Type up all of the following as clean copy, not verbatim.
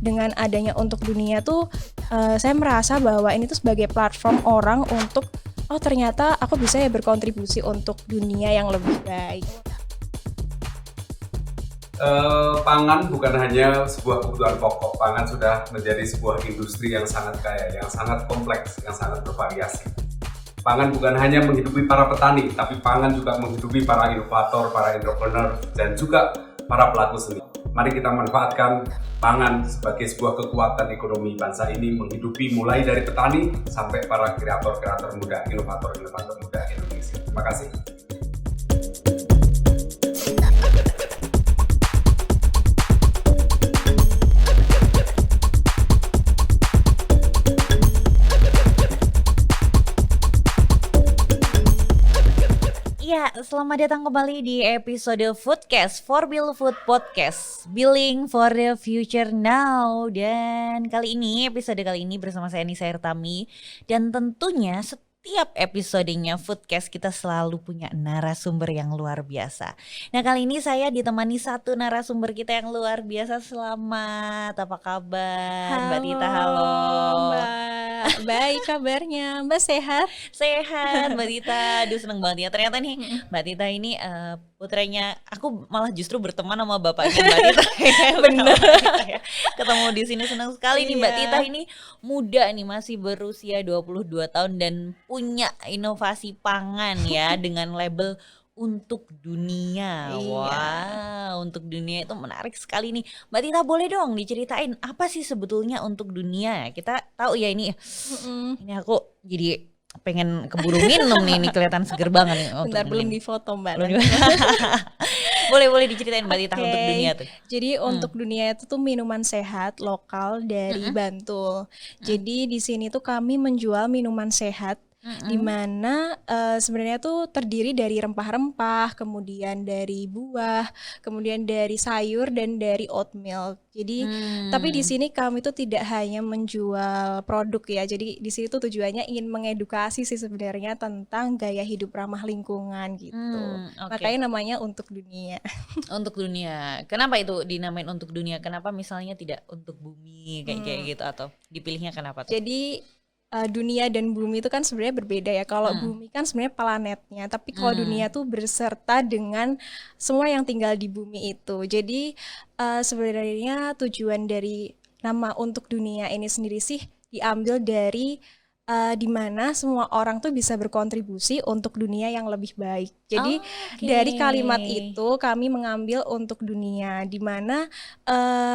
dengan adanya Untuk Dunia tuh saya merasa bahwa ini tuh sebagai platform orang untuk ternyata aku bisa ya berkontribusi untuk dunia yang lebih baik. Pangan bukan hanya sebuah kebutuhan pokok, pangan sudah menjadi sebuah industri yang sangat kaya, yang sangat kompleks, yang sangat bervariasi. Pangan bukan hanya menghidupi para petani, tapi pangan juga menghidupi para inovator, para entrepreneur, dan juga para pelaku seni. Mari kita manfaatkan pangan sebagai sebuah kekuatan ekonomi bangsa ini, menghidupi mulai dari petani sampai para kreator-kreator muda, inovator-inovator muda Indonesia. Terima kasih. Ya, selamat datang kembali di episode Foodcast, For Real Food Podcast, Building for the Future Now. Dan episode kali ini bersama saya Nisa Hertami. Dan tentunya setiap episodenya Foodcast kita selalu punya narasumber yang luar biasa. Nah, kali ini saya ditemani satu narasumber kita yang luar biasa. Selamat, apa kabar? Halo, Mbak Tita, halo. Mbak, baik kabarnya. Mbak sehat? Sehat Mbak Tita, aduh seneng banget ya. Ternyata nih Mbak Tita ini putranya, aku malah justru berteman sama bapaknya Mbak Tita. Bener. Ketemu di sini senang sekali nih Mbak Tita ini muda nih, masih berusia 22 tahun dan punya inovasi pangan ya dengan label Untuk Dunia. Wah, Untuk Dunia itu menarik sekali nih. Mbak Tita, boleh dong diceritain apa sih sebetulnya Untuk Dunia? Kita tahu ya ini aku jadi pengen keburu minum nih, ini kelihatan seger banget nih. Bentar, belum difoto Mbak. Boleh diceritain Mbak Tita Untuk Dunia tuh. Jadi Untuk Dunia itu tuh minuman sehat lokal dari Bantul. Jadi di sini tuh kami menjual minuman sehat di mana sebenarnya tuh terdiri dari rempah-rempah, kemudian dari buah, kemudian dari sayur dan dari oatmeal. Jadi tapi di sini kami tuh tidak hanya menjual produk ya. Jadi di sini tuh tujuannya ingin mengedukasi sih sebenarnya tentang gaya hidup ramah lingkungan gitu. Makanya namanya Untuk Dunia. Untuk Dunia. Kenapa itu dinamain Untuk Dunia? Kenapa misalnya tidak Untuk Bumi kayak gitu, atau dipilihnya kenapa tuh? Jadi dunia dan bumi itu kan sebenarnya berbeda ya. Kalau bumi kan sebenarnya planetnya, tapi kalau dunia tuh berserta dengan semua yang tinggal di bumi itu. Jadi sebenarnya tujuan dari nama Untuk Dunia ini sendiri sih diambil dari di mana semua orang tuh bisa berkontribusi untuk dunia yang lebih baik. Jadi dari kalimat itu kami mengambil Untuk Dunia, di mana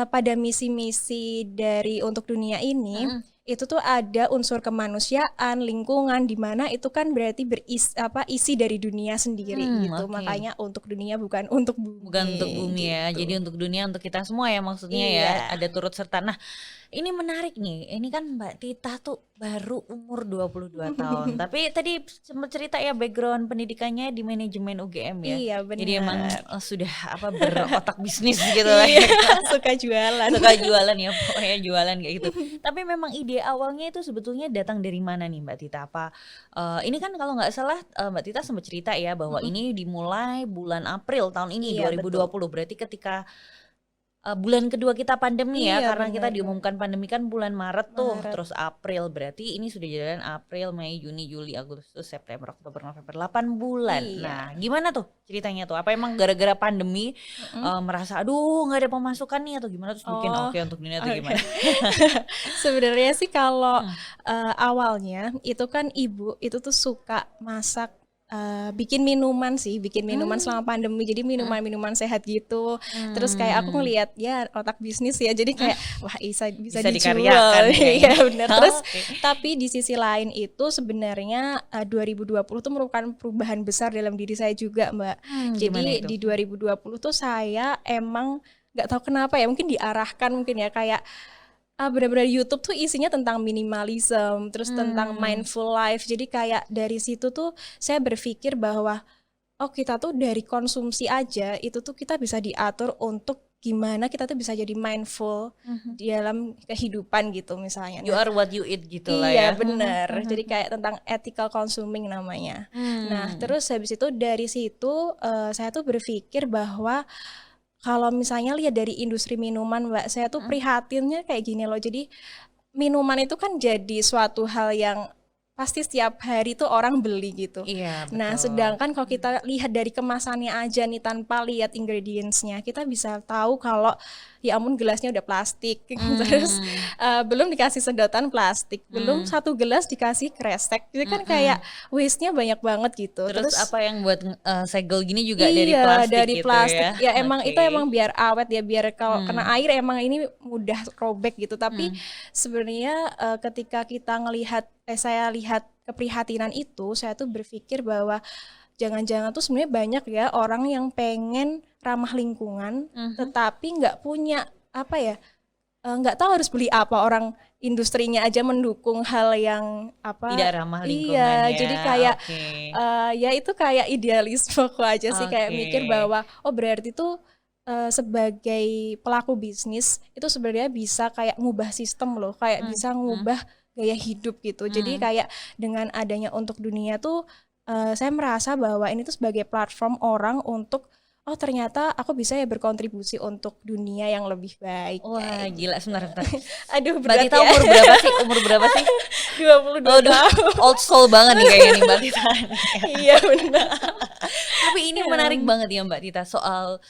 pada misi-misi dari Untuk Dunia ini itu tuh ada unsur kemanusiaan, lingkungan, di mana itu kan berarti isi dari dunia sendiri gitu. Makanya Untuk Dunia bukan untuk bumi. Bukan untuk bumi gitu. ya. Jadi untuk dunia, untuk kita semua ya maksudnya ya. Ada turut serta. Nah, ini menarik nih. Ini kan Mbak Tita tuh baru umur 22 tahun. Tapi tadi sempat cerita ya background pendidikannya di manajemen UGM ya. Iya, benar. Jadi emang sudah berotak bisnis gitu lah. Suka jualan. Suka jualan ya, pokoknya jualan kayak gitu. Tapi memang ide awalnya itu sebetulnya datang dari mana nih Mbak Tita? Apa ini kan kalau nggak salah Mbak Tita sempat cerita ya bahwa ini dimulai bulan April tahun ini, 2020. Betul. Berarti ketika bulan kedua kita pandemi ya, karena kita diumumkan pandemi kan bulan Maret tuh, terus April, berarti ini sudah jalan April, Mei, Juni, Juli, Agustus, September, Oktober, November, 8 bulan. Nah, gimana tuh ceritanya tuh? Apa emang gara-gara pandemi merasa aduh nggak ada pemasukan nih atau gimana, terus bikin Untuk Dunia atau gimana? Sebenarnya sih kalau awalnya itu kan ibu itu tuh suka masak, bikin minuman selama pandemi, jadi minuman-minuman sehat gitu. Terus kayak aku ngelihat ya otak bisnis ya, jadi kayak wah bisa dijual. Iya benar. Terus tapi di sisi lain itu sebenarnya 2020 tuh merupakan perubahan besar dalam diri saya juga Mbak. Jadi di 2020 tuh saya emang nggak tahu kenapa ya, mungkin diarahkan mungkin ya, kayak benar-benar YouTube tuh isinya tentang minimalism, terus tentang mindful life. Jadi kayak dari situ tuh saya berpikir bahwa kita tuh dari konsumsi aja itu tuh kita bisa diatur untuk gimana kita tuh bisa jadi mindful di dalam kehidupan gitu misalnya. You are what you eat gitu lah ya. Iya benar. Jadi kayak tentang ethical consuming namanya. Nah terus habis itu dari situ saya tuh berpikir bahwa kalau misalnya lihat dari industri minuman Mbak, saya tuh prihatinnya kayak gini loh. Jadi minuman itu kan jadi suatu hal yang pasti setiap hari tuh orang beli gitu. Iya, Nah, betul. sedangkan kalau kita lihat dari kemasannya aja nih tanpa lihat ingredients-nya, kita bisa tahu kalau ya ampun gelasnya udah plastik, terus belum dikasih sedotan plastik, belum satu gelas dikasih kresek, jadi kan kayak waste-nya banyak banget gitu. Terus apa yang buat segel gini juga dari Iya, plastik dari gitu plastik. ya? Ya emang itu Oke. emang biar awet ya, biar kalau kena air emang ini mudah robek gitu. Tapi sebenarnya ketika kita saya lihat keprihatinan itu, saya tuh berpikir bahwa jangan-jangan tuh sebenarnya banyak ya orang yang pengen ramah lingkungan, tetapi nggak punya apa ya, nggak tahu harus beli apa. Orang industrinya aja mendukung hal yang apa, Tidak ramah lingkungan iya, ya. jadi kayak Oke. ya itu kayak idealismeku aja sih, kayak Oke. mikir bahwa oh berarti tuh sebagai pelaku bisnis itu sebenarnya bisa kayak ngubah sistem loh, kayak bisa ngubah gaya hidup gitu. Jadi kayak dengan adanya Untuk Dunia tuh saya merasa bahwa ini tuh sebagai platform orang untuk oh ternyata aku bisa ya berkontribusi untuk dunia yang lebih baik. Wah, gila, sebentar. Aduh Mbak berat Tita ya. umur berapa sih? Umur berapa sih? 22 Oh, tahun. old soul banget nih kayaknya nih Mbak Tita. Iya benar. Tapi ini menarik banget ya Mbak Tita soal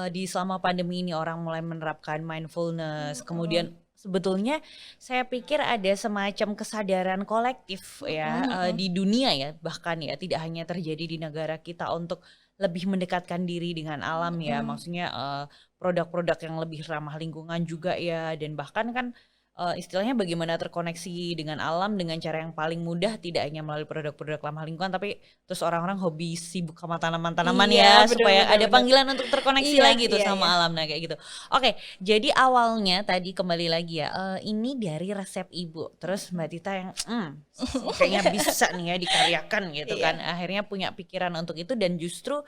di selama pandemi ini orang mulai menerapkan mindfulness, kemudian sebetulnya saya pikir ada semacam kesadaran kolektif ya di dunia ya, bahkan ya tidak hanya terjadi di negara kita untuk lebih mendekatkan diri dengan alam ya, maksudnya produk-produk yang lebih ramah lingkungan juga ya, dan bahkan kan istilahnya bagaimana terkoneksi dengan alam dengan cara yang paling mudah, tidak hanya melalui produk-produk ramah lingkungan, tapi terus orang-orang hobi sibuk sama tanaman-tanaman Iya, ya, supaya ada benar. panggilan untuk terkoneksi Iya, lagi tuh iya, sama iya. alam, nah kayak gitu. Oke, jadi awalnya tadi kembali lagi ya, ini dari resep ibu, terus Mbak Tita yang kayaknya bisa nih ya dikaryakan gitu Iya. kan, akhirnya punya pikiran untuk itu, dan justru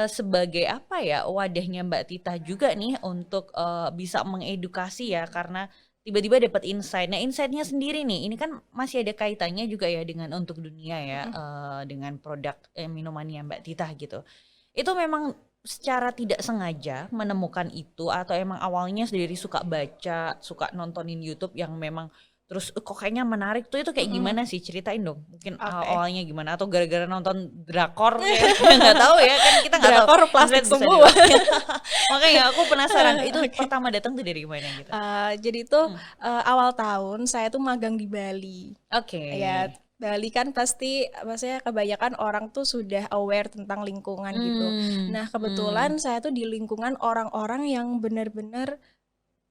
sebagai apa ya, wadahnya Mbak Tita juga nih untuk bisa mengedukasi ya, karena tiba-tiba dapat insight. Nah, insight-nya sendiri nih, ini kan masih ada kaitannya juga ya dengan Untuk Dunia ya, dengan produk minumannya Mbak Tita gitu. Itu memang secara tidak sengaja menemukan itu, atau emang awalnya dari suka baca, suka nontonin YouTube yang memang terus kok kayaknya menarik tuh, itu kayak gimana sih? Ceritain dong. Mungkin Oke. awalnya gimana, atau gara-gara nonton drakor ya? Nggak tahu ya, kan kita nggak tahu. Drakor plastik Insight bisa semua. Makanya aku penasaran itu pertama datang tuh dari mana gitu. Jadi tuh awal tahun saya tuh magang di Bali. Oke. Ya, Bali kan pasti maksudnya kebanyakan orang tuh sudah aware tentang lingkungan gitu. Nah, kebetulan saya tuh di lingkungan orang-orang yang benar-benar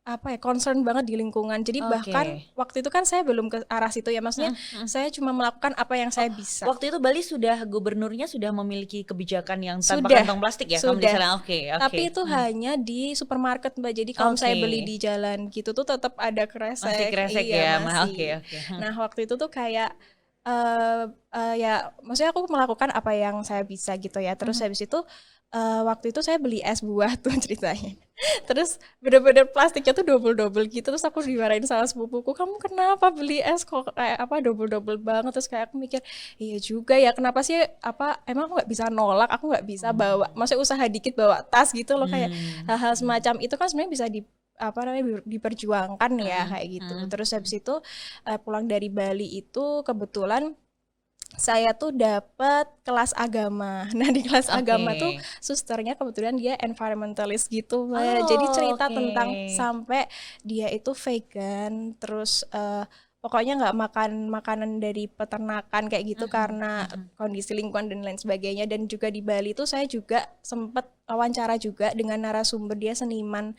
apa ya, concern banget di lingkungan. Jadi bahkan waktu itu kan saya belum ke arah situ ya, maksudnya saya cuma melakukan apa yang saya bisa. Waktu itu Bali gubernurnya sudah memiliki kebijakan yang tanpa Sudah, kantong plastik ya? sudah. Kamu di sana, oke. Tapi itu hanya di supermarket Mbak. Jadi kalau saya Oke. beli di jalan gitu tuh tetap ada kresek. Masih kresek Iya, ya? masih. Oke. Nah, waktu itu tuh kayak ya maksudnya aku melakukan apa yang saya bisa gitu ya. Terus habis itu waktu itu saya beli es buah tuh ceritanya. Terus bener-bener plastiknya tuh double-double gitu. Terus aku dimarahin sama sepupuku, kamu kenapa beli es kok kayak apa double-double banget. Terus kayak aku mikir, iya juga ya, kenapa sih apa emang aku nggak bisa nolak, aku nggak bisa bawa, maksudnya usaha dikit bawa tas gitu loh. Kayak hal-hal semacam itu kan sebenarnya bisa diperjuangkan ya kayak gitu. Terus habis itu pulang dari Bali itu kebetulan saya tuh dapat kelas agama. Nah, di kelas agama tuh susternya kebetulan dia environmentalist gitu, Mbak. Jadi cerita tentang sampai dia itu vegan, terus pokoknya nggak makan makanan dari peternakan kayak gitu karena kondisi lingkungan dan lain sebagainya. Dan juga di Bali tuh saya juga sempat wawancara juga dengan narasumber, dia seniman,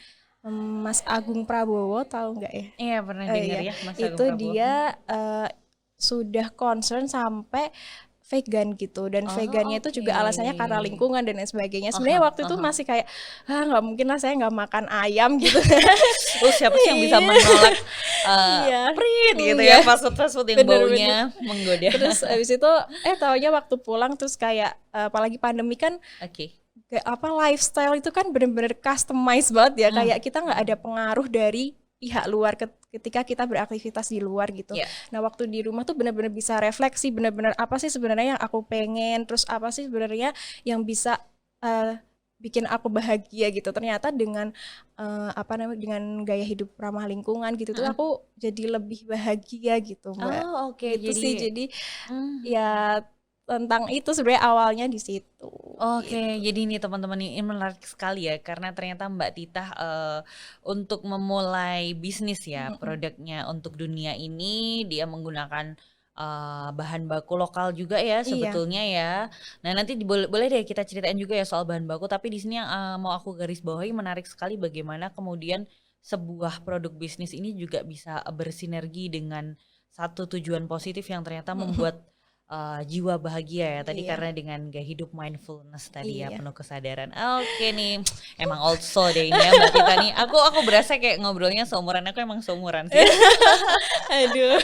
Mas Agung Prabowo, tahu nggak ya? Iya, pernah dengar Iya. ya Mas Agung Itu Prabowo. dia sudah concern sampai vegan gitu, dan vegannya itu juga alasannya karena lingkungan dan lain sebagainya. Sebenarnya waktu itu masih kayak nggak mungkin lah saya nggak makan ayam gitu. Siapa sih yang bisa menolak Iya. prit gitu Iya. ya, fast food yang Bener-bener. baunya menggoda. Terus abis itu taunya waktu pulang terus kayak apalagi pandemi kan Oke. kayak apa, lifestyle itu kan bener-bener customize banget ya, kayak kita nggak ada pengaruh dari pihak luar ketika kita beraktivitas di luar gitu. Yeah. Nah, waktu di rumah tuh benar-benar bisa refleksi, benar-benar apa sih sebenarnya yang aku pengen, terus apa sih sebenarnya yang bisa bikin aku bahagia gitu. Ternyata dengan dengan gaya hidup ramah lingkungan gitu tuh Mm-mm. aku jadi lebih bahagia gitu, Mbak. Oh, oke. Gitu sih. Jadi Hmm. ya tentang itu sebenarnya awalnya di situ Oke, gitu. jadi ini teman-teman ini menarik sekali ya karena ternyata Mbak Tita untuk memulai bisnis ya Mm-mm. produknya untuk dunia ini dia menggunakan bahan baku lokal juga ya Iya. sebetulnya ya. Nah nanti boleh deh kita ceritain juga ya soal bahan baku tapi di sini yang mau aku garis bawahi menarik sekali bagaimana kemudian sebuah produk bisnis ini juga bisa bersinergi dengan satu tujuan positif yang ternyata membuat jiwa bahagia ya tadi Iya. karena dengan gaya hidup mindfulness tadi ya Iya. penuh kesadaran. Oke nih, emang old soul deh ini ya Mbak Tita nih. Aku berasa kayak ngobrolnya seumuran aku emang seumuran sih. Aduh.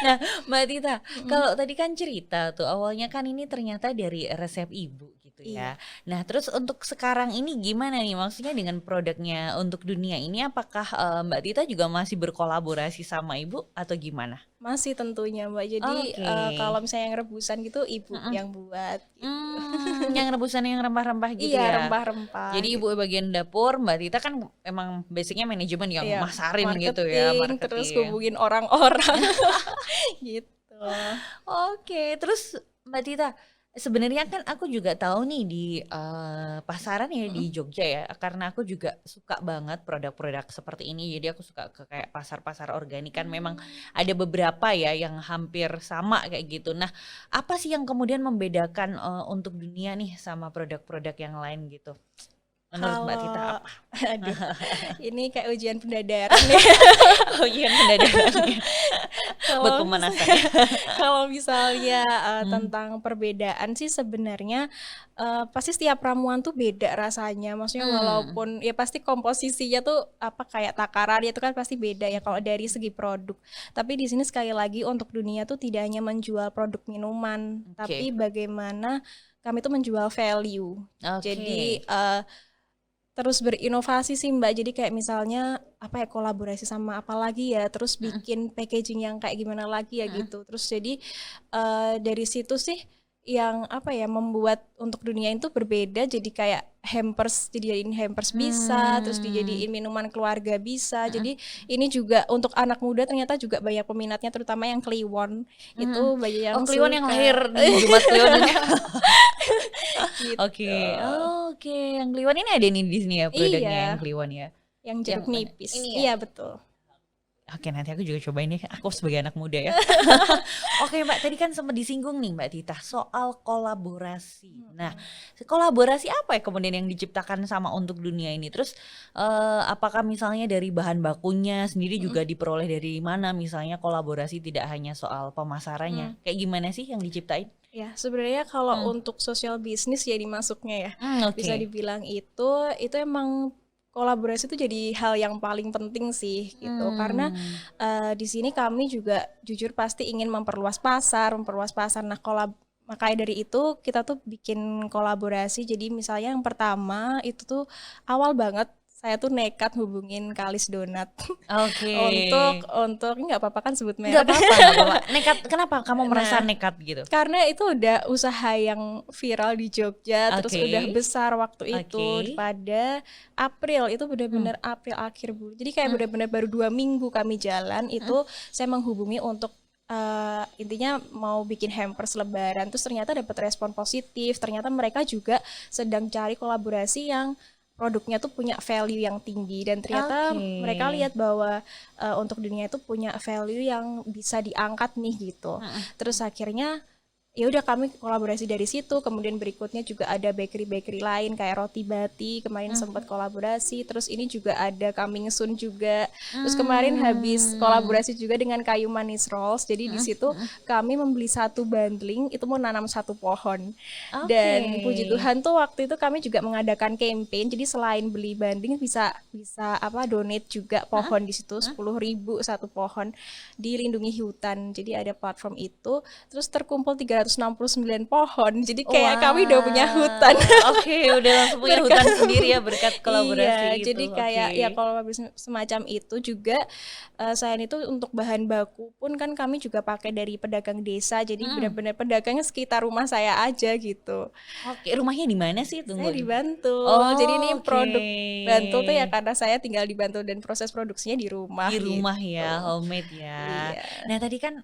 Nah, Mbak Tita, Mm-mm. kalau tadi kan cerita tuh awalnya kan ini ternyata dari resep ibu gitu Iya. ya. Nah, terus untuk sekarang ini gimana nih? Maksudnya dengan produknya untuk dunia ini apakah Mbak Tita juga masih berkolaborasi sama ibu atau gimana? Masih tentunya, Mbak. Jadi Oke. kalau misalnya yang rebusan gitu ibu Mm-mm. yang buat gitu. Yang rebusan yang rempah-rempah gitu Iya, ya. rempah-rempah Jadi ibu gitu. bagian dapur, Mbak Tita kan emang basicnya manajemen yang Iya, masarin gitu ya, marketing terus marketing. hubungin orang-orang gitu. Oke, terus Mbak Tita, sebenarnya kan aku juga tahu nih di pasaran ya di Mm-mm. Jogja ya, karena aku juga suka banget produk-produk seperti ini. Jadi aku suka ke kayak pasar-pasar organik kan memang ada beberapa ya yang hampir sama kayak gitu. Nah, apa sih yang kemudian membedakan untuk dunia nih sama produk-produk yang lain gitu? Menurut Mbak Tita Kalau apa? aduh, ini kayak ujian pendadaran ya. Oh iya pendadarannya buat Kalau pemanasan ya. kalau misalnya Hmm. tentang perbedaan sih sebenarnya pasti setiap ramuan tuh beda rasanya. Maksudnya Hmm. walaupun ya pasti komposisinya tuh apa kayak takaran itu kan pasti beda ya kalau dari segi produk. Tapi di sini sekali lagi untuk dunia tuh tidak hanya menjual produk minuman, Oke, tapi bagaimana kami tuh menjual value. Jadi oke. terus berinovasi sih Mbak. Jadi kayak misalnya apa ya kolaborasi sama apa lagi ya, terus Mm-mm, bikin packaging yang kayak gimana lagi ya mm-mm, gitu. Terus jadi dari situ sih yang apa ya membuat untuk dunia itu berbeda jadi kayak hampers dijadiin hampers bisa, terus Hmm. dijadiin minuman keluarga bisa. Mm-mm, Jadi ini juga untuk anak muda ternyata juga banyak peminatnya terutama yang Kliwon. mm-mm. Itu banyak Oh, yang Kliwon yang lahir suka di Jumat Kliwon ini. Oke, gitu. oke. Yang Kliwon ini ada nih di sini ya produknya yang Iya, Kliwon ya. yang Yang jeruk mana? nipis. Ini ya. Iya, betul. Oke, nanti aku juga cobain deh. Aku sebagai anak muda ya. Oke, Mbak, tadi kan sempat disinggung nih Mbak Tita soal kolaborasi. Nah, kolaborasi apa ya kemudian yang diciptakan sama untuk dunia ini? Terus apakah misalnya dari bahan bakunya sendiri juga diperoleh dari mana? Misalnya kolaborasi tidak hanya soal pemasarannya. Kayak gimana sih yang diciptain? Ya, sebenarnya kalau Hmm, untuk social bisnis ya dimasuknya ya, bisa oke. dibilang itu emang kolaborasi itu jadi hal yang paling penting sih gitu. Karena Hmm, di sini kami juga jujur pasti ingin memperluas pasar, memperluas pasar. Nah, makanya dari itu kita tuh bikin kolaborasi. Jadi misalnya yang pertama itu tuh awal banget saya tuh nekat hubungin Kalis Donat oke. untuk ini nggak apa-apa kan sebut Nggak merek. apa-apa, nggak apa-apa. Nekat, kenapa kamu merasa Nah, nekat gitu? karena itu udah usaha yang viral di Jogja, terus Oke, udah besar waktu oke. itu pada April, itu Hmm, benar-benar April akhir bulan. Jadi kayak hmm, benar-benar baru 2 minggu kami jalan, hmm. itu saya menghubungi untuk intinya mau bikin hampers lebaran. Terus ternyata dapat respon positif, ternyata mereka juga sedang cari kolaborasi yang produknya tuh punya value yang tinggi dan ternyata Oke. mereka lihat bahwa untuk dunia itu punya value yang bisa diangkat nih gitu. Hmm, Terus akhirnya ya udah kami kolaborasi dari situ. Kemudian berikutnya juga ada bakery-bakery lain kayak Roti Bati kemarin hmm, sempat kolaborasi. Terus ini juga ada Coming Soon juga. Terus kemarin habis hmm, kolaborasi juga dengan Kayu Manis Rolls. Jadi di hmm, situ hmm. kami membeli satu bundling itu mau nanam satu pohon. Oke. Dan puji Tuhan tuh waktu itu kami juga mengadakan campaign. Jadi selain beli bundling bisa bisa apa donate juga Hah? pohon di situ Hah? 10.000 satu pohon dilindungi hutan. Jadi ada platform itu. Terus terkumpul 300 269 pohon. Jadi kayak kami udah punya hutan. Oke, udah langsung punya hutan sendiri ya berkat kolaborasi Iya, itu. jadi kayak ya kolaborasi semacam itu juga selain itu untuk bahan baku pun kan kami juga pakai dari pedagang desa. Jadi benar-benar pedagangnya sekitar rumah saya aja gitu. Oke, rumahnya di mana sih? Saya di Bantul. Oh, Jadi ini oke. produk Bantul tuh ya karena saya tinggal di Bantul dan proses produksinya di rumah. Di rumah gitu. ya, homemade ya. Iya. Nah tadi kan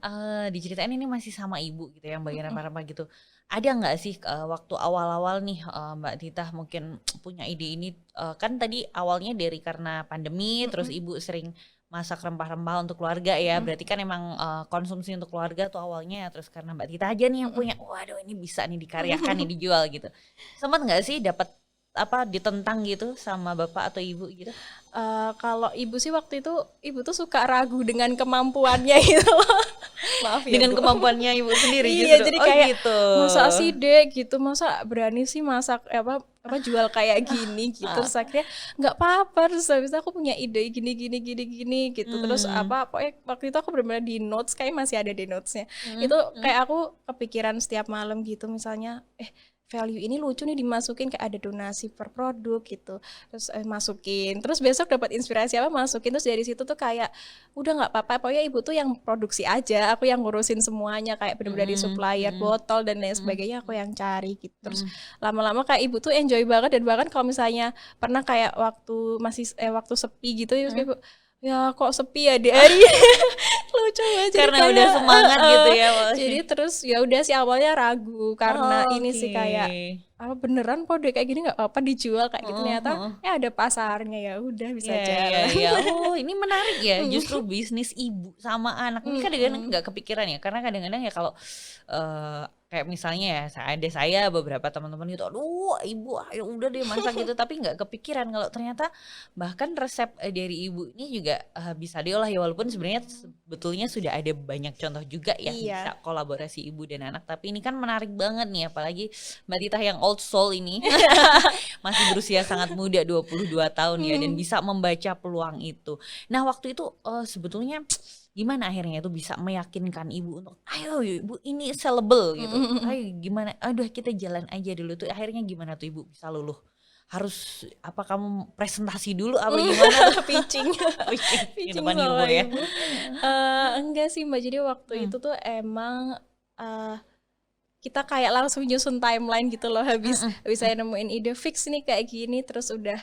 diceritain ini masih sama ibu gitu yang bagian rempah-rempah gitu. Ada nggak sih waktu awal-awal nih Mbak Tita mungkin punya ide ini kan tadi awalnya dari karena pandemi terus ibu sering masak rempah-rempah untuk keluarga ya. Berarti kan emang konsumsi untuk keluarga tuh awalnya terus karena Mbak Tita aja nih yang punya. Waduh ini bisa nih dikaryakan nih dijual gitu. Sempat nggak sih dapat apa ditentang gitu sama bapak atau ibu gitu? Kalau ibu sih waktu itu ibu tuh suka ragu dengan kemampuannya gitu loh. Maaf ya Dengan Bu. kemampuannya ibu sendiri Iya, justru. jadi kayak gitu. masa sih Dek gitu, masa berani sih masak apa jual kayak gini gitu. Terus akhirnya nggak apa-apa, terus habis itu aku punya ide gini gitu. Terus pokoknya waktu itu aku benar-benar di notes, kayak masih ada di notesnya. Itu kayak aku kepikiran setiap malam gitu, misalnya value ini lucu nih dimasukin, kayak ada donasi per produk gitu, terus masukin, terus besok dapat inspirasi apa masukin, terus dari situ tuh kayak udah nggak apa-apa, pokoknya ibu tuh yang produksi aja, aku yang ngurusin semuanya, kayak bener-bener dari supplier botol dan lain sebagainya aku yang cari gitu. Terus lama-lama kayak ibu tuh enjoy banget, dan bahkan kalau misalnya pernah kayak waktu masih waktu sepi gitu ya, ibu ya kok sepi ya di hari lucu banget Karena udah semangat gitu ya. jadi terus ya udah sih awalnya ragu karena ini sih kayak apa beneran kok deh kayak gini nggak apa dijual kayak gitu, ternyata ya ada pasarnya, ya udah bisa jalan. Oh ini menarik ya, justru bisnis ibu sama anak ini kadang-kadang nggak kepikiran ya, karena kadang-kadang ya kalau kayak misalnya ya ada saya beberapa teman-teman gitu, aduh ibu ayo udah deh masak gitu, tapi nggak kepikiran kalau ternyata bahkan resep dari ibu ini juga bisa diolah ya, walaupun sebenarnya sebetulnya sudah ada banyak contoh juga ya bisa kolaborasi ibu dan anak, tapi ini kan menarik banget nih, apalagi Mbak Tita yang old soul ini masih berusia sangat muda 22 tahun ya, dan bisa membaca peluang itu. Nah waktu itu sebetulnya gimana akhirnya itu bisa meyakinkan ibu untuk ayo ibu ini sellable gitu, ayo gimana, aduh kita jalan aja dulu tuh, akhirnya gimana tuh ibu bisa luluh? Harus apa kamu presentasi dulu apa gimana? pitching di depan ibu ya? Enggak sih Mbak, jadi waktu itu tuh emang kita kayak langsung nyusun timeline gitu loh, habis saya nemuin ide fix nih kayak gini, terus udah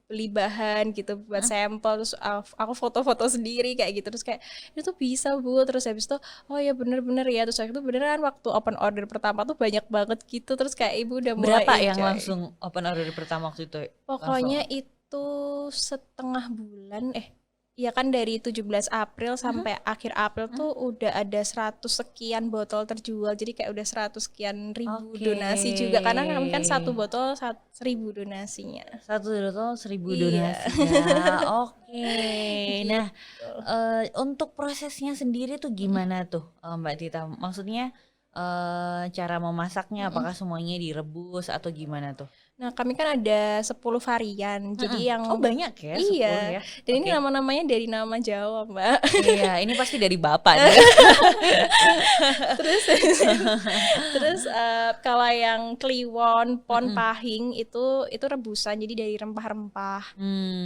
beli bahan gitu buat sampel, terus aku foto-foto sendiri kayak gitu, terus kayak itu tuh bisa Bu, terus habis itu oh ya bener-bener ya, terus waktu itu beneran waktu open order pertama tuh banyak banget gitu, terus kayak ibu udah mulai berapa yang enjoy. langsung open order pertama waktu itu? Pokoknya itu setengah bulan ya kan dari 17 April sampai akhir April tuh udah ada 100 sekian botol terjual. Jadi kayak udah 100 sekian ribu donasi juga. Karena kami kan satu botol 1.000 donasinya. Satu botol 1.000 donasinya. Oke. Nah, untuk prosesnya sendiri tuh gimana tuh Mbak Tita? Maksudnya cara memasaknya apakah semuanya direbus atau gimana tuh? Nah, kami kan ada 10 varian. Jadi yang banyak ya, 10 iya. ya. Dan ini nama-namanya dari nama Jawa, Mbak. Iya, ini pasti dari Bapak nih. Terus kalau yang kliwon, pon, pahing itu rebusan. Jadi dari rempah-rempah.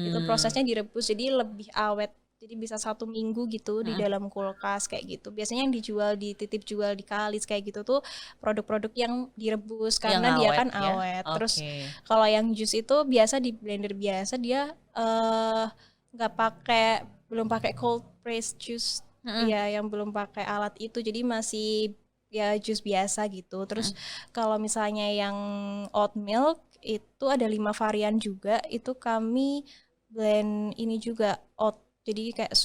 Itu prosesnya direbus, jadi lebih awet. Jadi bisa 1 minggu gitu di dalam kulkas kayak gitu. Biasanya yang dijual dititip jual di Kalis kayak gitu tuh produk-produk yang direbus karena dia kan awet. Terus kalau yang jus itu biasa di blender biasa, dia belum pakai cold press juice. Ya yang belum pakai alat itu, jadi masih ya jus biasa gitu. Terus kalau misalnya yang oat milk itu ada 5 varian juga. Itu kami blend ini juga jadi kayak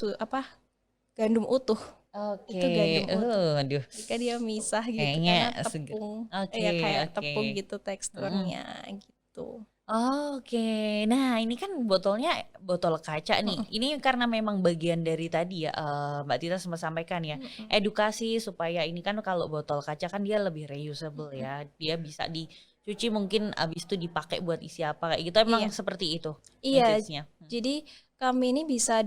gandum utuh. Itu gandum utuh. Aduh. Jika dia misah gitu kayaknya karena tepung. kayak tepung gitu teksturnya gitu. Oke. Nah, ini kan botolnya botol kaca nih. Ini karena memang bagian dari tadi ya Mbak Tita sempat sampaikan ya, edukasi supaya ini kan kalau botol kaca kan dia lebih reusable ya. Dia bisa dicuci mungkin abis itu dipakai buat isi apa kayak gitu. Emang seperti itu. Iya. Message-nya. Jadi kami ini bisa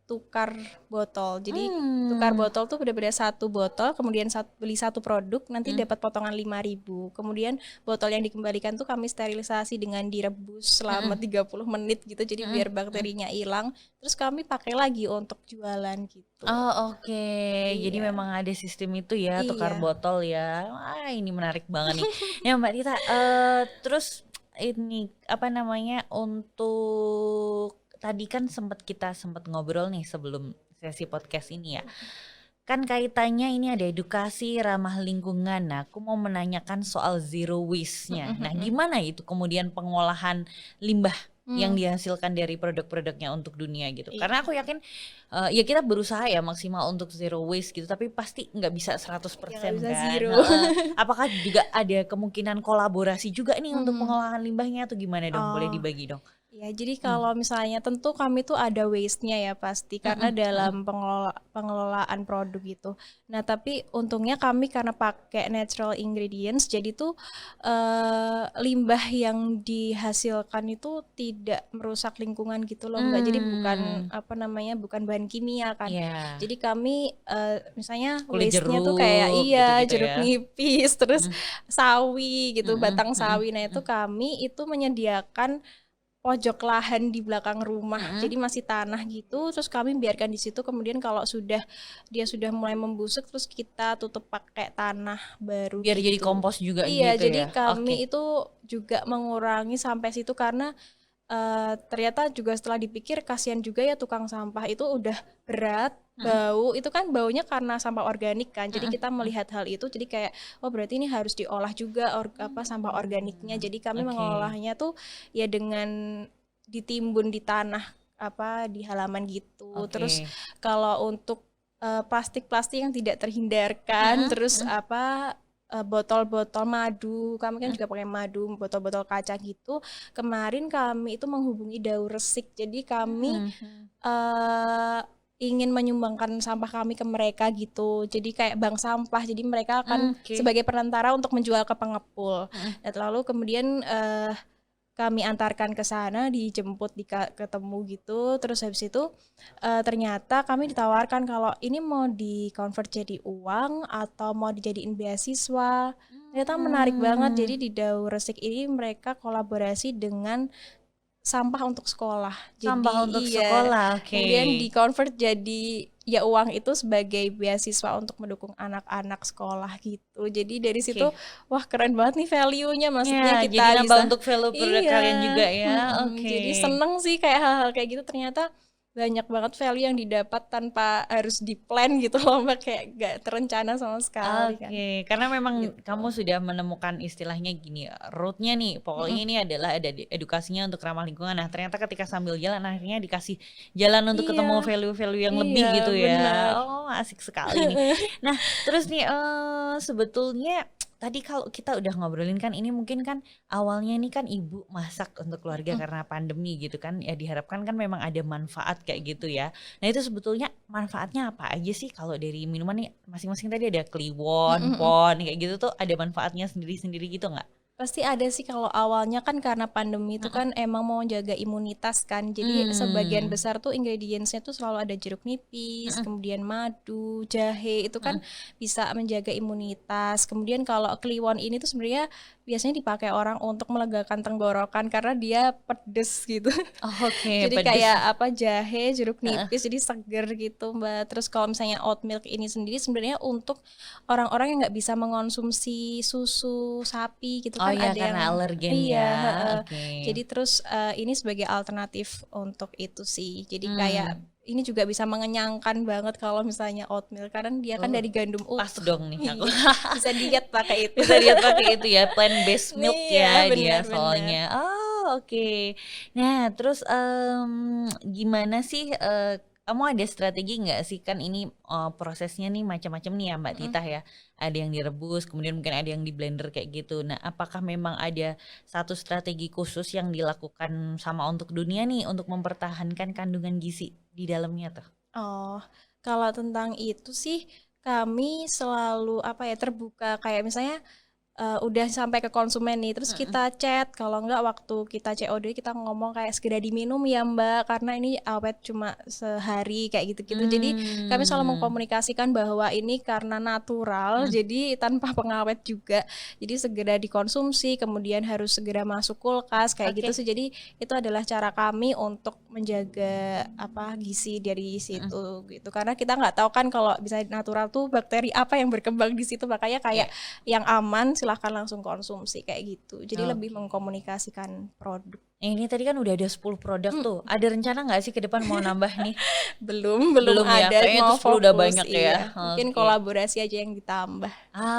tukar botol. Jadi tukar botol tuh benar-benar satu botol, kemudian beli satu produk, nanti dapat potongan 5.000. Kemudian botol yang dikembalikan tuh kami sterilisasi dengan direbus selama 30 menit gitu. Jadi biar bakterinya hilang. Terus kami pakai lagi untuk jualan gitu. Oh, oke. Jadi memang ada sistem itu ya, tukar Iya. botol ya. Wah, ini menarik banget nih. Ya Mbak Tita, terus ini apa namanya, untuk tadi kan kita sempat ngobrol nih sebelum sesi podcast ini ya. Kan kaitannya ini ada edukasi ramah lingkungan. Nah, aku mau menanyakan soal zero waste-nya. Nah, gimana itu kemudian pengolahan limbah yang dihasilkan dari produk-produknya untuk dunia gitu. Karena aku yakin ya kita berusaha ya maksimal untuk zero waste gitu, tapi pasti nggak bisa 100% bisa kan. zero. Apakah juga ada kemungkinan kolaborasi juga nih untuk pengolahan limbahnya atau gimana dong? Boleh dibagi dong. Ya, jadi kalau misalnya tentu kami tuh ada waste-nya ya pasti karena dalam pengelolaan produk gitu. Nah, tapi untungnya kami karena pakai natural ingredients, jadi tuh limbah yang dihasilkan itu tidak merusak lingkungan gitu loh, Mbak. Jadi bukan bukan bahan kimia kan. Iya. Jadi kami misalnya Kulit waste-nya tuh jeruk kayak gitu-gitu jeruk ya. nipis, terus sawi gitu, batang sawi. Nah, itu kami itu menyediakan pojok lahan di belakang rumah, jadi masih tanah gitu, terus kami biarkan di situ. Kemudian kalau dia sudah mulai membusuk, terus kita tutup pakai tanah baru. Biar jadi gitu. kompos juga Iya, gitu jadi ya. kami itu juga mengurangi sampai situ karena ternyata juga setelah dipikir kasihan juga ya tukang sampah itu udah berat, bau, itu kan baunya karena sampah organik kan. Jadi kita melihat hal itu jadi kayak oh berarti ini harus diolah juga sampah organiknya. Jadi kami mengolahnya tuh ya dengan ditimbun di tanah di halaman gitu. Terus kalau untuk plastik-plastik yang tidak terhindarkan, terus botol-botol madu, kami kan juga pakai madu, botol-botol kaca gitu. Kemarin kami itu menghubungi Daur Resik, jadi kami ingin menyumbangkan sampah kami ke mereka gitu. Jadi kayak bank sampah, jadi mereka akan sebagai perantara untuk menjual ke pengepul. Dan lalu kemudian kami antarkan ke sana, dijemput, ketemu gitu. Terus habis itu ternyata kami ditawarkan kalau ini mau di-convert jadi uang atau mau dijadiin beasiswa. Ternyata menarik banget. Jadi di Daur Resik ini mereka kolaborasi dengan sampah untuk sekolah. Sampah untuk sekolah, Kemudian di-convert jadi ya uang itu sebagai beasiswa untuk mendukung anak-anak sekolah gitu. Jadi dari situ wah keren banget nih value-nya, maksudnya kita jadi nambah bisa untuk value produk kalian juga ya. Jadi seneng sih kayak hal-hal kayak gitu, ternyata banyak banget value yang didapat tanpa harus di-plan gitu loh Mbak, kayak gak terencana sama sekali kan. Karena memang kamu sudah menemukan istilahnya gini, root-nya nih, pokoknya ini adalah ada edukasinya untuk ramah lingkungan. Nah ternyata ketika sambil jalan akhirnya dikasih jalan untuk ketemu value-value yang lebih gitu ya. Benar. Oh asik sekali nih. Nah terus nih sebetulnya tadi kalau kita udah ngobrolin kan ini mungkin kan awalnya ini kan ibu masak untuk keluarga karena pandemi gitu kan ya, diharapkan kan memang ada manfaat kayak gitu ya. Nah itu sebetulnya manfaatnya apa aja sih kalau dari minuman nih masing-masing? Tadi ada Kliwon, Pon kayak gitu tuh ada manfaatnya sendiri-sendiri gitu nggak? Pasti ada sih. Kalau awalnya kan karena pandemi itu kan emang mau jaga imunitas kan. Jadi sebagian besar tuh ingredientsnya tuh selalu ada jeruk nipis, kemudian madu, jahe, itu kan bisa menjaga imunitas. Kemudian kalau Kliwon ini tuh sebenarnya biasanya dipakai orang untuk melegakan tenggorokan karena dia pedes gitu. Jadi pedes. kayak jahe, jeruk nipis jadi seger gitu Mbak. Terus kalau misalnya oat milk ini sendiri sebenarnya untuk orang-orang yang nggak bisa mengonsumsi susu sapi gitu kan, ada karena yang alergen iya, ya. Jadi terus ini sebagai alternatif untuk itu sih. Jadi kayak ini juga bisa mengenyangkan banget kalau misalnya oatmeal karena dia kan dari gandum utuh. Pas dong nih aku. Bisa diet pakai itu. Bisa diet pakai itu ya, plant based milk ya dia Benar, soalnya. Oke. Nah terus gimana sih kamu ada strategi nggak sih, kan ini prosesnya nih macam-macam nih ya Mbak Tita ya, ada yang direbus kemudian mungkin ada yang di blender kayak gitu. Nah apakah memang ada satu strategi khusus yang dilakukan sama untuk dunia nih untuk mempertahankan kandungan gizi di dalamnya tuh? Oh, kalau tentang itu sih kami selalu terbuka, kayak misalnya udah sampai ke konsumen nih, terus kita chat, kalau enggak waktu kita COD kita ngomong kayak segera diminum ya Mbak, karena ini awet cuma sehari kayak gitu-gitu. Jadi kami selalu mengkomunikasikan bahwa ini karena natural, jadi tanpa pengawet juga. Jadi segera dikonsumsi, kemudian harus segera masuk kulkas kayak gitu sih. Jadi itu adalah cara kami untuk menjaga gizi dari situ gitu. Karena kita nggak tahu kan kalau bisa natural tuh bakteri apa yang berkembang di situ, makanya kayak yang aman silahkan langsung konsumsi kayak gitu. Jadi lebih mengkomunikasikan produk. Ini tadi kan udah ada 10 produk tuh. Ada rencana nggak sih ke depan mau nambah nih? Belum ya, ada, kayaknya mau itu 10 udah fokus, banyak ya. Mungkin kolaborasi aja yang ditambah.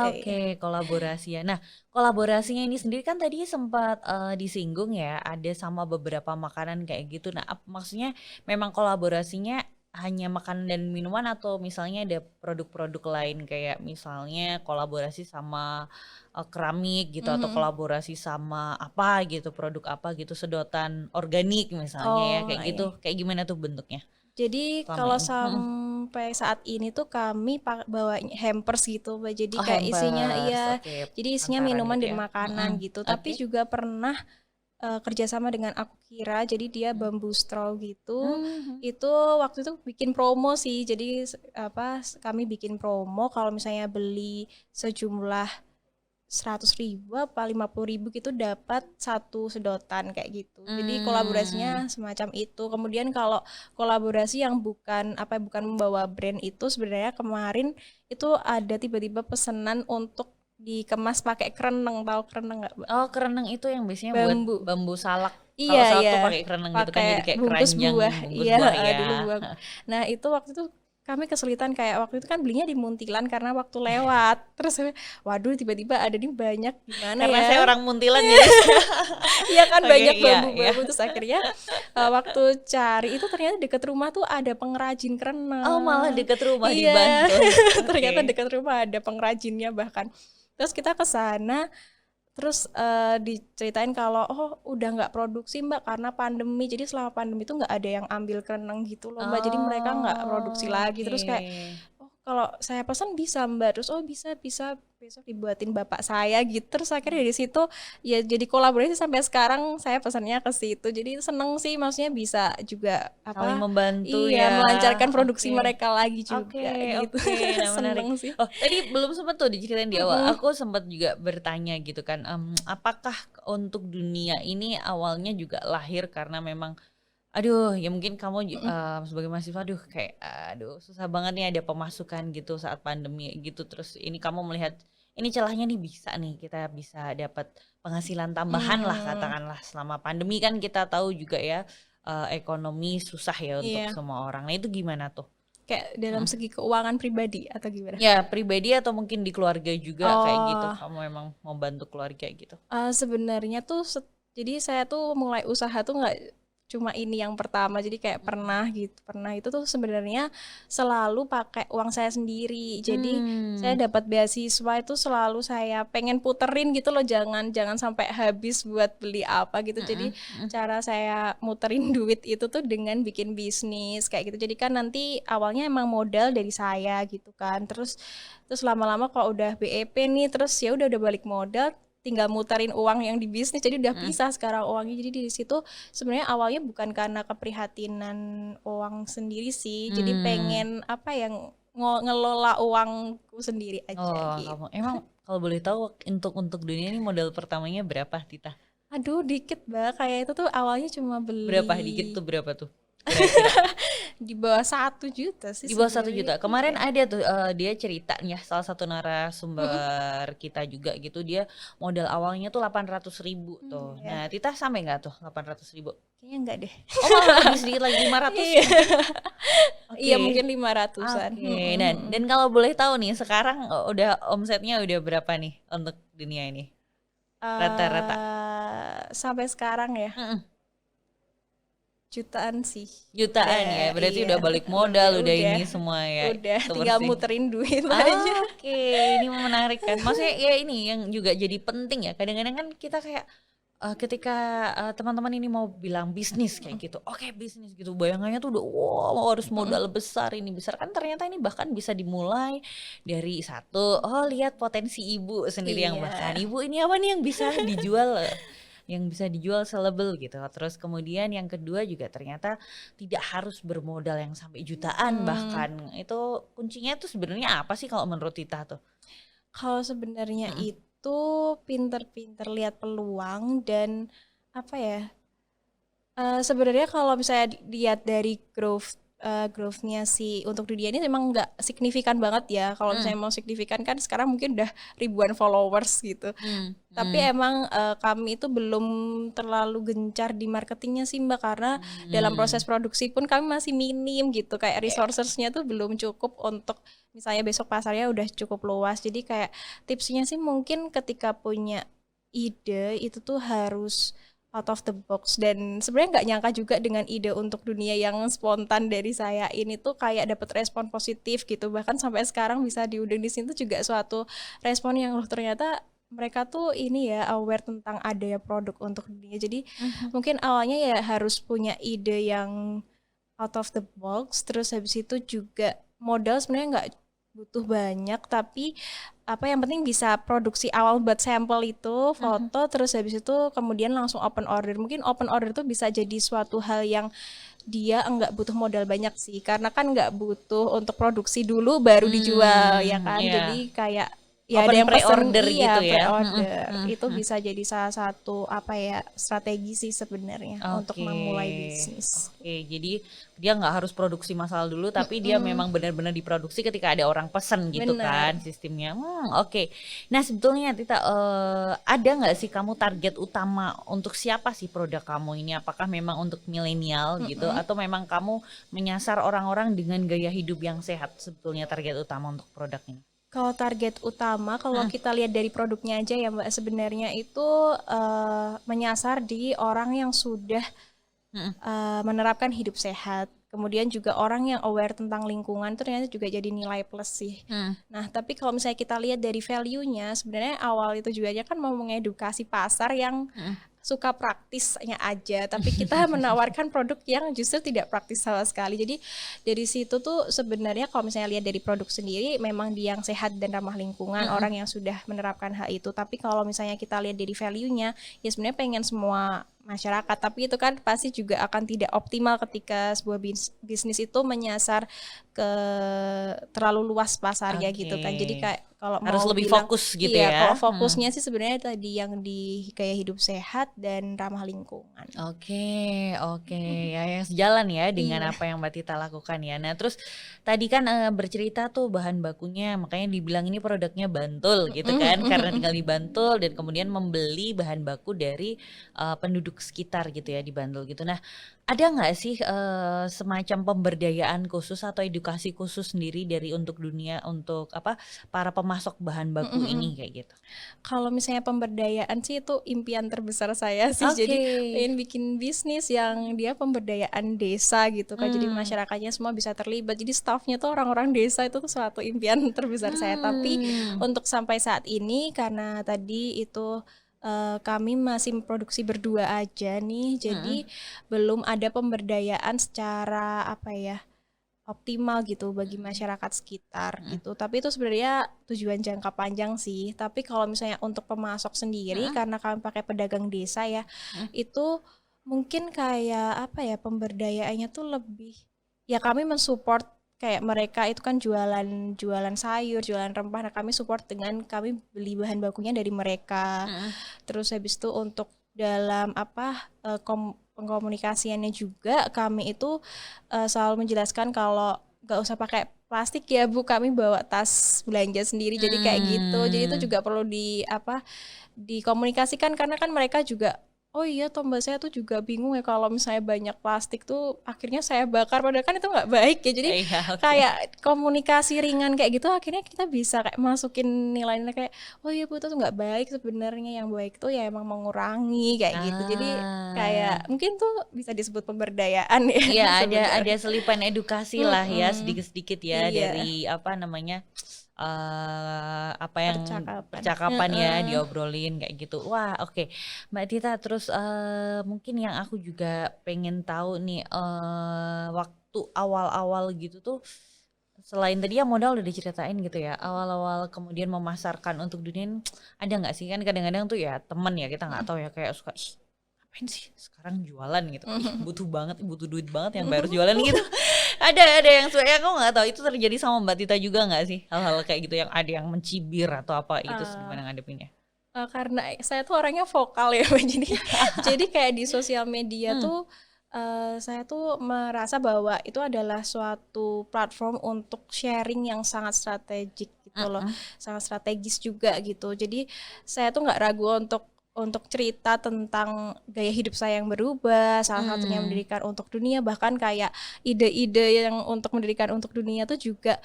Oke, kolaborasi ya. Nah, kolaborasinya ini sendiri kan tadi sempat disinggung ya, ada sama beberapa makanan kayak gitu. Nah, maksudnya memang kolaborasinya hanya makanan dan minuman atau misalnya ada produk-produk lain kayak misalnya kolaborasi sama keramik gitu atau kolaborasi sama apa gitu, produk apa gitu, sedotan organik misalnya ya kayak gitu. Kayak gimana tuh bentuknya? Jadi kalau sampai saat ini tuh kami bawa hampers gitu, Mbak. Jadi kayak hampers. isinya jadi isinya minuman gitu dan makanan gitu. Tapi juga pernah kerjasama dengan Aku Kira, jadi dia bambu straw gitu. Itu waktu itu bikin promo sih, jadi kami bikin promo kalau misalnya beli sejumlah 100.000 apa 50.000 gitu dapat satu sedotan kayak gitu. Jadi kolaborasinya semacam itu. Kemudian kalau kolaborasi yang bukan membawa brand itu, sebenarnya kemarin itu ada tiba-tiba pesanan untuk dikemas pakai kereneng. Tahu kereneng nggak, Mbak? Oh, kereneng itu yang biasanya bambu. buat bambu salak. Iya, kalau salak tuh pakai kereneng gitu kan, jadi kayak bungkus keranjang buah. bungkus Iya, buah ya. dulu buah. Nah, itu waktu itu kami kesulitan, kayak waktu itu kan belinya di Muntilan karena waktu lewat. Terus waduh, tiba-tiba ada nih banyak, gimana Karena ya? saya orang Muntilan ya. Iya kan, Oke, banyak iya, bambu-bambu. Terus akhirnya waktu cari itu ternyata deket rumah tuh ada pengrajin kereneng. Oh, malah deket rumah Iya. dibantu. Ternyata dekat rumah ada pengrajinnya bahkan. Terus kita ke sana, terus diceritain kalau udah nggak produksi Mbak karena pandemi. Jadi selama pandemi itu nggak ada yang ambil kereneng gitu loh Mbak. Jadi mereka nggak produksi lagi. Terus kayak kalau saya pesan bisa Mbak. Terus bisa besok dibuatin bapak saya gitu. Terus akhirnya dari situ ya jadi kolaborasi sampai sekarang saya pesannya ke situ. Jadi seneng sih, maksudnya bisa juga saling membantu melancarkan produksi mereka lagi juga gitu. Nah, seneng sih. Oh, tadi belum sempat tuh diceritain di awal. Aku sempat juga bertanya gitu kan, apakah untuk dunia ini awalnya juga lahir karena memang ya mungkin kamu sebagai mahasiswa kayak susah banget nih ada pemasukan gitu saat pandemi gitu, terus ini kamu melihat ini celahnya nih bisa nih kita bisa dapat penghasilan tambahan lah katakanlah selama pandemi kan kita tahu juga ya ekonomi susah ya untuk semua orang. Nah itu gimana tuh? Kayak dalam segi keuangan pribadi atau gimana? Ya pribadi atau mungkin di keluarga juga kayak gitu, kamu memang mau bantu keluarga gitu? Sebenarnya tuh jadi saya tuh mulai usaha tuh nggak cuma ini yang pertama, jadi kayak pernah itu tuh sebenarnya selalu pakai uang saya sendiri. Jadi saya dapat beasiswa itu selalu saya pengen puterin gitu loh, jangan sampai habis buat beli apa gitu. Jadi cara saya muterin duit itu tuh dengan bikin bisnis kayak gitu. Jadi kan nanti awalnya emang modal dari saya gitu kan, terus lama-lama kalau udah BEP nih, terus ya udah balik modal, tinggal muterin uang yang di bisnis, jadi udah pisah sekarang uangnya. Jadi di situ sebenarnya awalnya bukan karena keprihatinan uang sendiri sih, jadi pengen yang ngelola uangku sendiri aja gitu. Kamu emang kalau boleh tahu untuk dunia ini modal pertamanya berapa, Tita? Aduh dikit Mbak, kayak itu tuh awalnya cuma beli. Berapa dikit tuh, berapa tuh? Di bawah 1 juta sih. Di bawah 1 juta. Kemarin ada tuh dia ceritanya, salah satu narasumber kita juga gitu, dia modal awalnya tuh 800.000 tuh. Nah, Tita sampai nggak tuh 800.000? Kayaknya enggak deh. Oh, malah lebih sedikit lagi 500. Iya mungkin 500-an. Nah, dan kalau boleh tahu nih sekarang udah omsetnya udah berapa nih untuk dunia ini? Rata-rata. Sampai sekarang ya. Jutaan sih. Jutaan ya, berarti udah balik modal, udah ini semua ya. Udah, tinggal muterin duit aja. Oke, ini menarik kan. Maksudnya ya ini yang juga jadi penting ya. Kadang-kadang kan kita kayak ketika teman-teman ini mau bilang bisnis kayak gitu, oke bisnis gitu, bayangannya tuh udah wow harus modal besar, ini besar, kan ternyata ini bahkan bisa dimulai dari satu, oh lihat potensi ibu sendiri yang bahkan Iya. ibu ini apa nih yang bisa dijual sellable gitu. Terus kemudian yang kedua juga ternyata tidak harus bermodal yang sampai jutaan, bahkan itu kuncinya tuh sebenarnya apa sih kalau menurut Tita tuh? Kalau sebenarnya itu pinter-pinter lihat peluang dan apa ya? Sebenarnya kalau misalnya lihat dari growth-nya sih untuk dunia ini memang nggak signifikan banget ya. Kalau misalnya mau signifikan kan sekarang mungkin udah ribuan followers gitu. Tapi emang kami itu belum terlalu gencar di marketingnya sih Mbak, karena dalam proses produksi pun kami masih minim gitu. Kayak resourcesnya tuh belum cukup untuk misalnya besok pasarnya udah cukup luas. Jadi kayak tipsnya sih mungkin ketika punya ide itu tuh harus out of the box, dan sebenarnya nggak nyangka juga dengan ide untuk dunia yang spontan dari saya ini tuh kayak dapat respon positif gitu. Bahkan sampai sekarang bisa diundang di sini tuh juga suatu respon yang loh ternyata mereka tuh ini ya aware tentang adanya produk untuk dunia. Jadi mungkin awalnya ya harus punya ide yang out of the box, terus habis itu juga modal sebenarnya nggak butuh banyak, tapi apa yang penting bisa produksi awal buat sampel itu, foto, terus habis itu kemudian langsung open order. Mungkin open order tuh bisa jadi suatu hal yang dia enggak butuh modal banyak sih, karena kan enggak butuh untuk produksi dulu baru dijual ya kan. Iya. Jadi kayak ya Open ada yang pesen, pre-order iya gitu ya. pre-order. Itu bisa jadi salah satu apa ya strategi sih sebenarnya untuk memulai bisnis. Oke, jadi dia nggak harus produksi massal dulu, tapi dia memang benar-benar diproduksi ketika ada orang pesen gitu kan Benar. sistemnya. Oke. Nah sebetulnya Tita, ada nggak sih kamu target utama untuk siapa sih produk kamu ini? Apakah memang untuk milenial gitu, atau memang kamu menyasar orang-orang dengan gaya hidup yang sehat? Sebetulnya target utama untuk produk ini? Kalau target utama, kalau kita lihat dari produknya aja ya Mbak, sebenarnya itu menyasar di orang yang sudah menerapkan hidup sehat. Kemudian juga orang yang aware tentang lingkungan itu ternyata juga jadi nilai plus sih. Nah, tapi kalau misalnya kita lihat dari value-nya, sebenarnya awal itu juga kan mau mengedukasi pasar yang suka praktisnya aja, tapi kita menawarkan produk yang justru tidak praktis sama sekali. Jadi dari situ tuh sebenarnya kalau misalnya lihat dari produk sendiri memang dia yang sehat dan ramah lingkungan, orang yang sudah menerapkan hal itu. Tapi kalau misalnya kita lihat dari value-nya, ya sebenarnya pengen semua masyarakat, tapi itu kan pasti juga akan tidak optimal ketika sebuah bisnis itu menyasar ke terlalu luas pasarnya gitu kan. Jadi kayak kalau harus mau lebih bilang, fokus gitu iya, ya. kalau fokusnya sih sebenarnya tadi yang di gaya hidup sehat dan ramah lingkungan. Oke, ya yang sejalan ya dengan Iya. apa yang Mbak Tita lakukan ya. Nah terus tadi kan bercerita tuh bahan bakunya, makanya dibilang ini produknya Bantul gitu kan, karena tinggal di Bantul dan kemudian membeli bahan baku dari penduduk sekitar gitu ya di Bantul gitu. Nah ada nggak sih semacam pemberdayaan khusus atau edukasi khusus sendiri dari untuk dunia, untuk apa para pemasok bahan baku ini kayak gitu? Kalau misalnya pemberdayaan sih itu impian terbesar saya sih. Jadi pengen bikin bisnis yang dia pemberdayaan desa gitu kan. Jadi masyarakatnya semua bisa terlibat. Jadi staffnya tuh orang-orang desa, itu tuh suatu impian terbesar saya. Tapi untuk sampai saat ini karena tadi itu kami masih memproduksi berdua aja nih. Jadi belum ada pemberdayaan secara apa ya optimal gitu bagi masyarakat sekitar gitu. Tapi itu sebenarnya tujuan jangka panjang sih. Tapi kalau misalnya untuk pemasok sendiri, karena kami pakai pedagang desa ya, itu mungkin kayak apa ya pemberdayaannya tuh lebih ya kami mensupport kayak mereka itu kan jualan sayur, jualan rempah. Nah kami support dengan kami beli bahan bakunya dari mereka. Terus habis itu untuk dalam apa pengkomunikasiannya juga kami itu selalu menjelaskan kalau nggak usah pakai plastik ya Bu, kami bawa tas belanja sendiri, jadi kayak gitu. Jadi itu juga perlu dikomunikasikan karena kan mereka juga oh iya toh Mbak, saya tuh juga bingung ya kalau misalnya banyak plastik tuh akhirnya saya bakar, padahal kan itu nggak baik ya. Jadi kayak komunikasi ringan kayak gitu akhirnya kita bisa kayak masukin nilai-nilai kayak oh iya Bu, itu tuh nggak baik sebenarnya, yang baik tuh ya emang mengurangi kayak gitu. Jadi kayak mungkin tuh bisa disebut pemberdayaan ya. Iya, ada selipan edukasi lah ya sedikit-sedikit ya dari apa namanya apa yang percakapan ya diobrolin kayak gitu. Wah, oke. Mbak Tita, terus mungkin yang aku juga pengen tahu nih, waktu awal-awal gitu tuh, selain tadi ya modal udah diceritain gitu ya, awal-awal kemudian memasarkan untuk dunia ini, ada nggak sih, kan kadang-kadang tuh ya temen ya kita nggak tahu ya, kayak suka ih ngapain sih sekarang jualan gitu, ih butuh duit banget yang harus jualan gitu. ada yang sebenarnya aku nggak tahu itu terjadi sama Mbak Tita juga nggak sih, hal-hal kayak gitu yang ada yang mencibir atau apa itu, gimana ngadepinnya? Karena saya tuh orangnya vokal ya, Mbak. Jadi kayak di sosial media tuh saya tuh merasa bahwa itu adalah suatu platform untuk sharing yang sangat strategik gitu loh, sangat strategis juga gitu. Jadi saya tuh nggak ragu untuk cerita tentang gaya hidup saya yang berubah, salah satunya mendirikan untuk dunia, bahkan kayak ide-ide yang untuk mendirikan untuk dunia tuh juga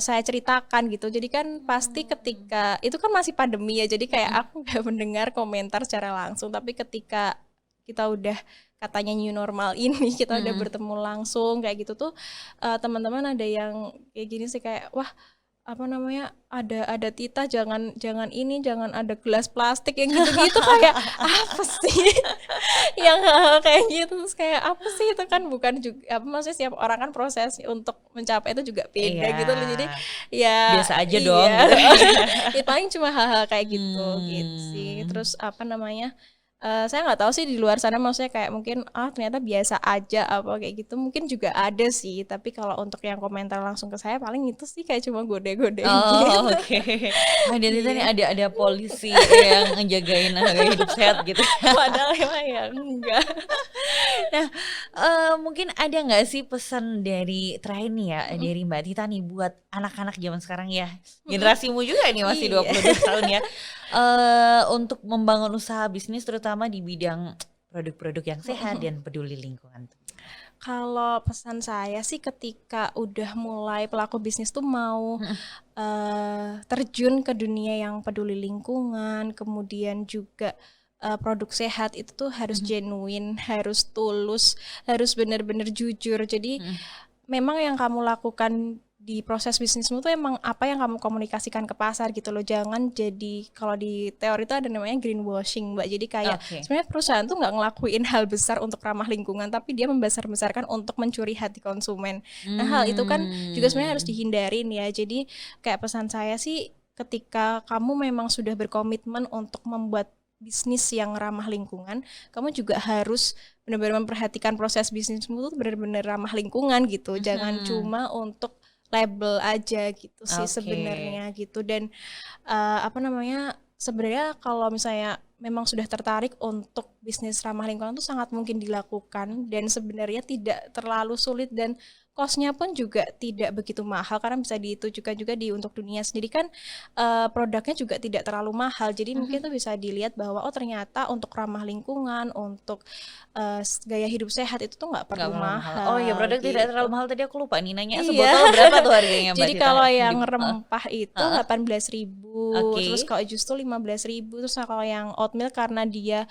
saya ceritakan gitu. Jadi kan pasti ketika itu kan masih pandemi ya, jadi kayak aku nggak mendengar komentar secara langsung, tapi ketika kita udah katanya new normal ini, kita udah bertemu langsung kayak gitu tuh, teman-teman ada yang kayak gini sih, kayak wah apa namanya, ada Tita, jangan ada gelas plastik yang gitu-gitu. Kayak apa sih yang hal kayak gitu, terus kayak apa sih itu, kan bukan juga apa, maksudnya setiap orang kan proses untuk mencapai itu juga beda gitu loh. Jadi ya biasa aja dong gitu. gitu. Itu paling cuma hal-hal kayak gitu gitu sih. Terus apa namanya, saya nggak tahu sih di luar sana, maksudnya kayak mungkin ternyata biasa aja apa kayak gitu, mungkin juga ada sih, tapi kalau untuk yang komentar langsung ke saya paling itu sih kayak cuma gode-gode gitu. Oke. Ada Tita nih, ada polisi yang ngejagain harga hidup sehat gitu. Padahal emang ya enggak. Nah, mungkin ada nggak sih pesan dari terakhir nih ya, dari Mbak Tita nih buat anak-anak zaman sekarang ya, generasimu juga nih, masih 22 tahun ya, untuk membangun usaha bisnis terutama di bidang produk-produk yang sehat dan peduli lingkungan. Kalau pesan saya sih, ketika udah mulai pelaku bisnis tuh mau terjun ke dunia yang peduli lingkungan, kemudian juga produk sehat, itu tuh harus genuine, harus tulus, harus benar-benar jujur. Jadi memang yang kamu lakukan di proses bisnismu tuh emang apa yang kamu komunikasikan ke pasar gitu loh. Jangan jadi, kalau di teori itu ada namanya greenwashing, Mbak. Jadi kayak sebenarnya perusahaan tuh nggak ngelakuin hal besar untuk ramah lingkungan, tapi dia membesar-besarkan untuk mencuri hati konsumen. Nah, hal itu kan juga sebenarnya harus dihindarin ya. Jadi kayak pesan saya sih, ketika kamu memang sudah berkomitmen untuk membuat bisnis yang ramah lingkungan, kamu juga harus benar-benar memperhatikan proses bisnismu tuh benar-benar ramah lingkungan gitu. Jangan cuma untuk label aja gitu sih sebenarnya gitu. Dan apa namanya, sebenarnya kalau misalnya memang sudah tertarik untuk bisnis ramah lingkungan itu sangat mungkin dilakukan, dan sebenarnya tidak terlalu sulit, dan cost-nya pun juga tidak begitu mahal, karena bisa ditujukan juga di untuk dunia sendiri kan, produknya juga tidak terlalu mahal. Jadi mungkin tuh bisa dilihat bahwa ternyata untuk ramah lingkungan, untuk gaya hidup sehat itu tuh nggak perlu mahal. Oh iya, produk tidak terlalu mahal. Tadi aku lupa nih nanya, sebotol berapa tuh harganya Mbak Jadi Tita? kalau yang rempah itu 18.000, terus kalau jus tuh 15.000, terus kalau yang oatmeal karena dia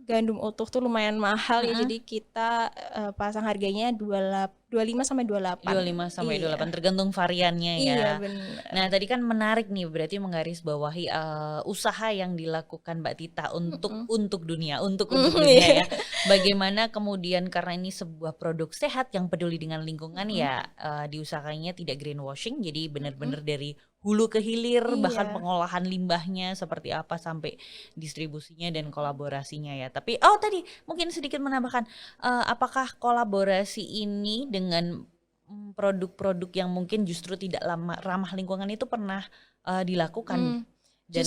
gandum utuh tuh lumayan mahal ya, jadi kita pasang harganya 25 sampai 28. 25 sampai 28 tergantung variannya ya. Iya, benar. Nah, tadi kan menarik nih, berarti menggarisbawahi usaha yang dilakukan Mbak Tita untuk dunia, untuk dunia ya. Bagaimana kemudian karena ini sebuah produk sehat yang peduli dengan lingkungan ya, diusahakannya tidak greenwashing, jadi benar-benar dari hulu ke hilir, bahkan pengolahan limbahnya seperti apa sampai distribusinya dan kolaborasinya ya. Tapi tadi mungkin sedikit menambahkan, apakah kolaborasi ini dengan produk-produk yang mungkin justru tidak ramah lingkungan itu pernah dilakukan? Dan,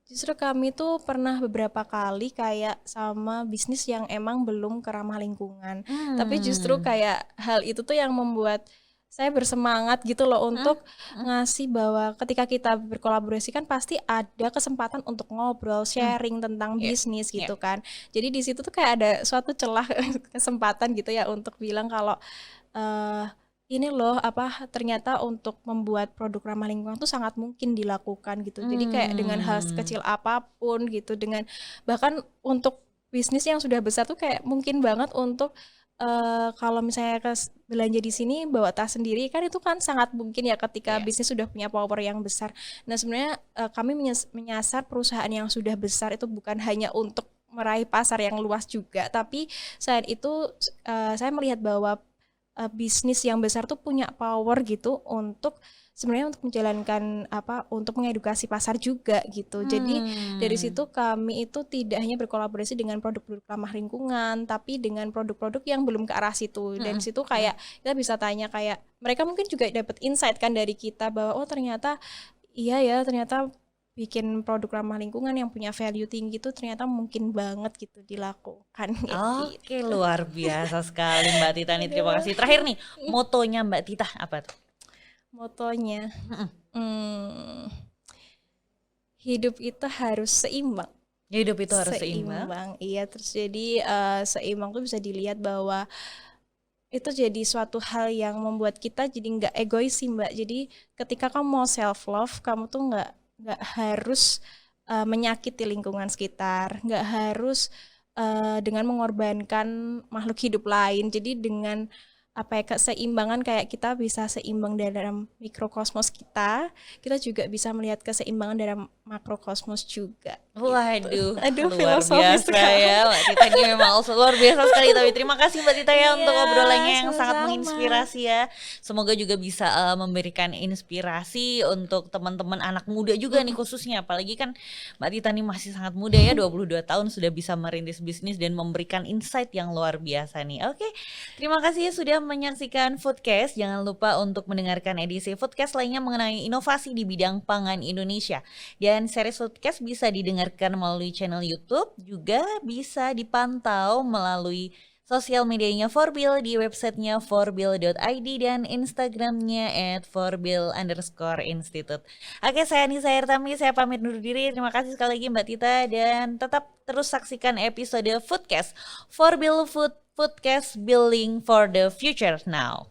justru kami tuh pernah beberapa kali kayak sama bisnis yang emang belum ke ramah lingkungan, tapi justru kayak hal itu tuh yang membuat saya bersemangat gitu loh untuk ngasih bahwa ketika kita berkolaborasi kan pasti ada kesempatan untuk ngobrol, sharing tentang bisnis gitu kan. Jadi di situ tuh kayak ada suatu celah kesempatan gitu ya untuk bilang kalau ini loh ternyata untuk membuat produk ramah lingkungan tuh sangat mungkin dilakukan gitu. Jadi kayak dengan hal sekecil apapun gitu, dengan bahkan untuk bisnis yang sudah besar tuh kayak mungkin banget untuk kalau misalnya belanja di sini bawa tas sendiri kan itu kan sangat mungkin ya ketika Iya. bisnis sudah punya power yang besar. Nah sebenarnya kami menyasar perusahaan yang sudah besar itu bukan hanya untuk meraih pasar yang luas juga, tapi selain itu saya melihat bahwa bisnis yang besar tuh punya power gitu untuk sebenarnya untuk menjalankan untuk mengedukasi pasar juga gitu. Jadi dari situ kami itu tidak hanya berkolaborasi dengan produk-produk ramah lingkungan, tapi dengan produk-produk yang belum ke arah situ. Dan situ kayak kita bisa tanya kayak mereka mungkin juga dapat insight kan dari kita bahwa oh ternyata iya ya, ternyata bikin produk ramah lingkungan yang punya value tinggi itu ternyata mungkin banget gitu dilakukan Oke, gitu. luar biasa sekali Mbak Tita nih. Terima kasih. Terakhir nih, motonya Mbak Tita apa tuh? Motonya hidup itu harus seimbang. Hidup itu harus seimbang. Iya, terus jadi seimbang tuh bisa dilihat bahwa itu jadi suatu hal yang membuat kita jadi nggak egois sih Mbak. Jadi ketika kamu mau self love, kamu tuh nggak harus menyakiti lingkungan sekitar, nggak harus dengan mengorbankan makhluk hidup lain. Jadi dengan keseimbangan kayak kita bisa seimbang dalam mikrokosmos kita juga bisa melihat keseimbangan dalam makrokosmos juga. Waduh, Aduh, luar filosofis biasa ya Mbak Tita ini memang luar biasa sekali. Tapi terima kasih Mbak Tita ya untuk Iya, obrolannya yang sangat sama-sama. menginspirasi ya. Semoga juga bisa memberikan inspirasi untuk teman-teman anak muda juga nih khususnya. Apalagi kan Mbak Tita nih masih sangat muda ya, 22 tahun sudah bisa merintis bisnis dan memberikan insight yang luar biasa nih. Oke, terima kasih ya sudah menyaksikan Foodcast. Jangan lupa untuk mendengarkan edisi Foodcast lainnya mengenai inovasi di bidang pangan Indonesia. Dan series Foodcast bisa didengarkan melalui channel YouTube, juga bisa dipantau melalui sosial medianya Forbil di websitenya forbil.id dan Instagramnya @forbil_institute. Oke, saya Nisa Hertami, saya pamit undur diri. Terima kasih sekali lagi Mbak Tita dan tetap terus saksikan episode Foodcast Forbil Foodcast Building for the Future Now.